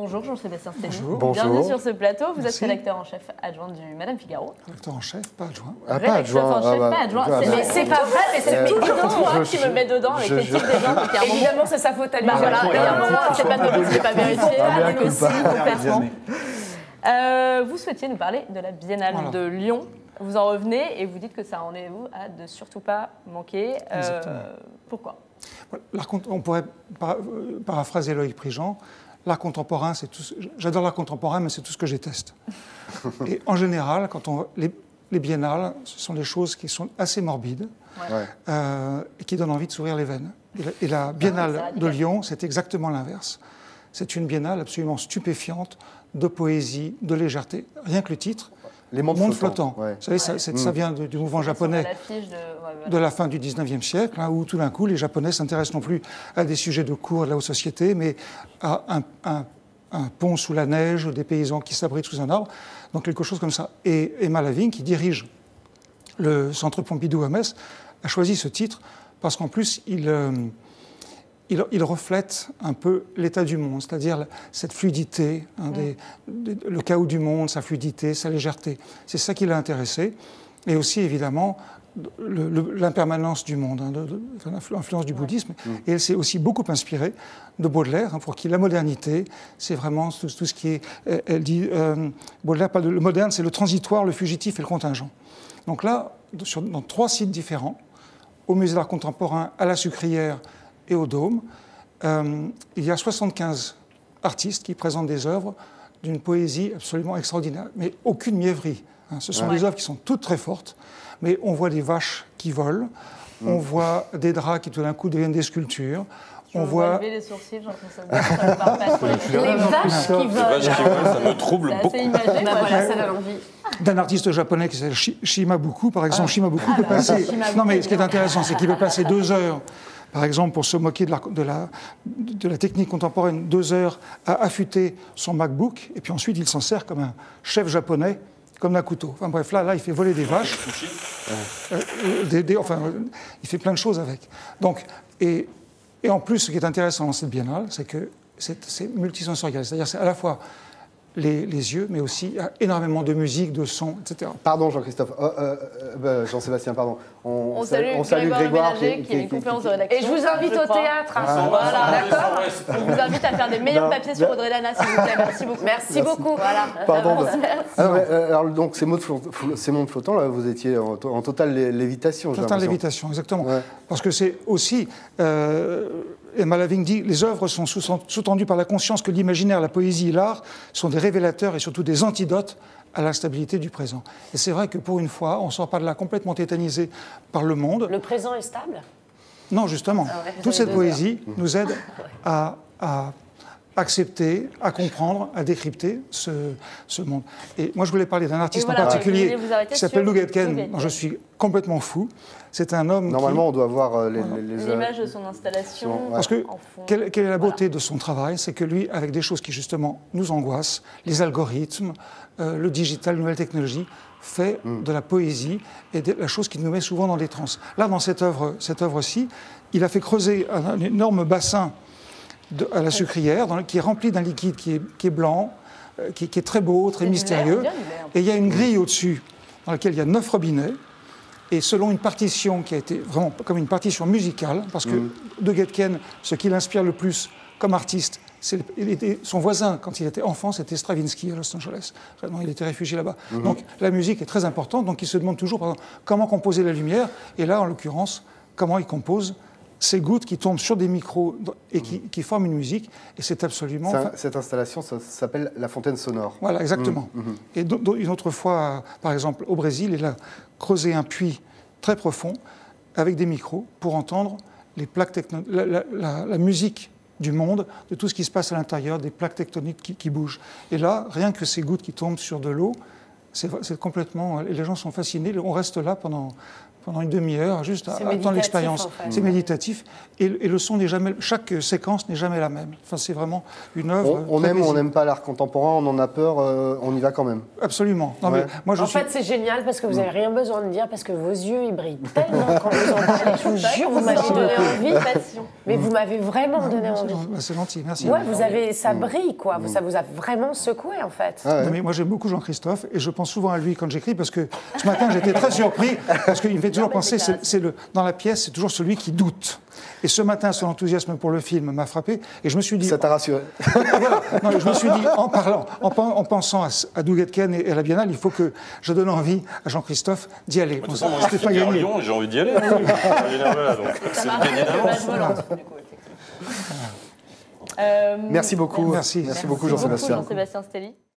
Bonjour Jean-Sébastien Stelli. Bonjour. Bienvenue sur ce plateau. Vous Merci. êtes rédacteur en chef adjoint du Madame Figaro. Rédacteur en chef, pas adjoint. Rédacteur en chef, pas adjoint. C'est pas vrai, mais c'est moi qui me mets dedans avec les titres des gens. Évidemment, c'est sa faute à lui. Voilà, il y a un moment, c'est pas de notre faute, c'est pas vérifié. Donc aussi, complètement. Vous souhaitiez nous parler de la Biennale de Lyon. Vous en revenez et vous dites que ça en est vous à de surtout pas manquer. Pourquoi ? On pourrait paraphraser Loïc Prigent. L'art contemporain, c'est tout. J'adore l'art contemporain, mais c'est tout ce que je déteste. Et en général, les biennales, ce sont des choses qui sont assez morbides et qui donnent envie de s'ouvrir les veines. Et la Biennale de Lyon, c'est exactement l'inverse. C'est une biennale absolument stupéfiante de poésie, de légèreté. Rien que le titre. Les mondes flottants. Ouais. Vous savez, ça vient du mouvement japonais de la fin du 19e siècle, où tout d'un coup, les Japonais s'intéressent non plus à des sujets de cour de la haute société, mais à un pont sous la neige, des paysans qui s'abritent sous un arbre, donc quelque chose comme ça. Et Emma Lavigne, qui dirige le Centre Pompidou à Metz, a choisi ce titre parce qu'en plus, il reflète un peu l'état du monde, c'est-à-dire cette fluidité, le chaos du monde, sa fluidité, sa légèreté. C'est ça qui l'a intéressé. Et aussi, évidemment, l'impermanence du monde, l'influence du bouddhisme. Et elle s'est aussi beaucoup inspirée de Baudelaire, pour qui la modernité, c'est vraiment tout ce qui est... Elle dit, Baudelaire parle de le moderne, c'est le transitoire, le fugitif et le contingent. Donc là, dans 3 sites différents, au Musée d'art contemporain, à la Sucrière et au Dôme, il y a 75 artistes qui présentent des œuvres d'une poésie absolument extraordinaire, mais aucune mièvrerie. Ce sont des œuvres qui sont toutes très fortes, mais on voit des vaches qui volent, on voit des draps qui tout d'un coup deviennent des sculptures, on voit... lever les sourcils, Jean-François Bonnard, les vaches qui volent. Les vaches qui volent, ça me trouble beaucoup. C'est imagé, voilà, ça donne envie. D'un artiste japonais qui s'appelle Shimabuku, par exemple. Shimabuku peut passer... Non, mais ce qui est intéressant, c'est qu'il peut passer 2 heures... Par exemple, pour se moquer de la technique contemporaine, 2 heures à affûter son MacBook, et puis ensuite il s'en sert comme un chef japonais, comme d'un couteau. Enfin bref, là il fait voler des vaches. Il fait plein de choses avec. Donc, et en plus, ce qui est intéressant dans cette biennale, c'est que c'est multisensoriel. C'est-à-dire c'est à la fois les yeux, mais aussi il y a énormément de musique, de son, etc. Pardon Jean-Christophe, Jean-Sébastien, pardon. On salue Grégoire Ménager qui a une conférence de rédaction. Et je vous invite au théâtre. Voilà, d'accord. On vous invite à faire des meilleurs papiers sur Audrey Lana, s'il vous plaît. Merci beaucoup. Merci beaucoup. Voilà. Pardon. Alors donc ces mondes flottants, là, vous étiez en totale lévitation. Totale lévitation, exactement. Ouais. Parce que c'est aussi... Emma Lavigne dit « Les œuvres sont sous-tendues par la conscience que l'imaginaire, la poésie et l'art sont des révélateurs et surtout des antidotes à l'instabilité du présent. » Et c'est vrai que pour une fois, on ne sort pas de là complètement tétanisé par le monde. Le présent est stable ? Non, justement. Toute cette poésie nous aide à accepter, à comprendre, à décrypter ce monde. Et moi, je voulais parler d'un artiste en particulier qui s'appelle Lou Getken, dont je suis complètement fou. C'est un homme Normalement, on doit voir l'image de son installation. Parce que, quelle est la beauté de son travail? C'est que lui, avec des choses qui, justement, nous angoissent, les algorithmes, le digital, les nouvelles technologies, fait de la poésie et de la chose qui nous met souvent dans des transes. Là, dans cette œuvre-ci, il a fait creuser un énorme bassin à la Sucrière, qui est rempli d'un liquide qui est blanc, qui est très beau, très mystérieux. Et il y a une grille au-dessus, dans laquelle il y a 9 robinets. Et selon une partition qui a été vraiment comme une partition musicale, parce que de Getken, ce qui l'inspire le plus comme artiste, son voisin, quand il était enfant, c'était Stravinsky à Los Angeles. Il était réfugié là-bas. Donc la musique est très importante, donc il se demande toujours, par exemple, comment composer la lumière, et là, en l'occurrence, comment il compose ces gouttes qui tombent sur des micros et qui forment une musique, et c'est absolument... Cette installation, ça s'appelle la fontaine sonore. Voilà, exactement. Et une autre fois, par exemple, au Brésil, il a creusé un puits très profond avec des micros pour entendre les plaques la musique du monde, de tout ce qui se passe à l'intérieur, des plaques tectoniques qui bougent. Et là, rien que ces gouttes qui tombent sur de l'eau, c'est complètement... Et les gens sont fascinés, on reste là pendant pendant une demi-heure, juste à attendre l'expérience. En fait. C'est méditatif. Et le son n'est jamais... Chaque séquence n'est jamais la même. Enfin, c'est vraiment une œuvre... On aime ou on n'aime pas l'art contemporain, on en a peur, on y va quand même. Absolument. Non, mais moi, en fait, c'est génial parce que vous n'avez rien besoin de dire, parce que vos yeux, ils brillent tellement quand vous en parlez. Je vous jure, vous m'avez donné envie. Mais vous m'avez vraiment donné envie. C'est gentil, merci. Ouais, ça brille, quoi. Ça vous a vraiment secoué, en fait. Non, mais moi, j'aime beaucoup Jean-Christophe et je pense souvent à lui quand j'écris parce que ce matin, j'étais très surpris parce qu'il me fait toujours penser, dans la pièce, c'est toujours celui qui doute. Et ce matin, son enthousiasme pour le film m'a frappé et je me suis dit... Ça t'a rassuré. Voilà. Non, je me suis dit, en pensant à Dougetken et à la Biennale, il faut que je donne envie à Jean-Christophe d'y aller. De toute façon, moi, je suis à Lyon, j'ai envie d'y aller. Ça marche avec le match volant, du coup, effectivement. Merci beaucoup. Merci Beaucoup, Jean-Sébastien. Jean-Sébastien Stelly.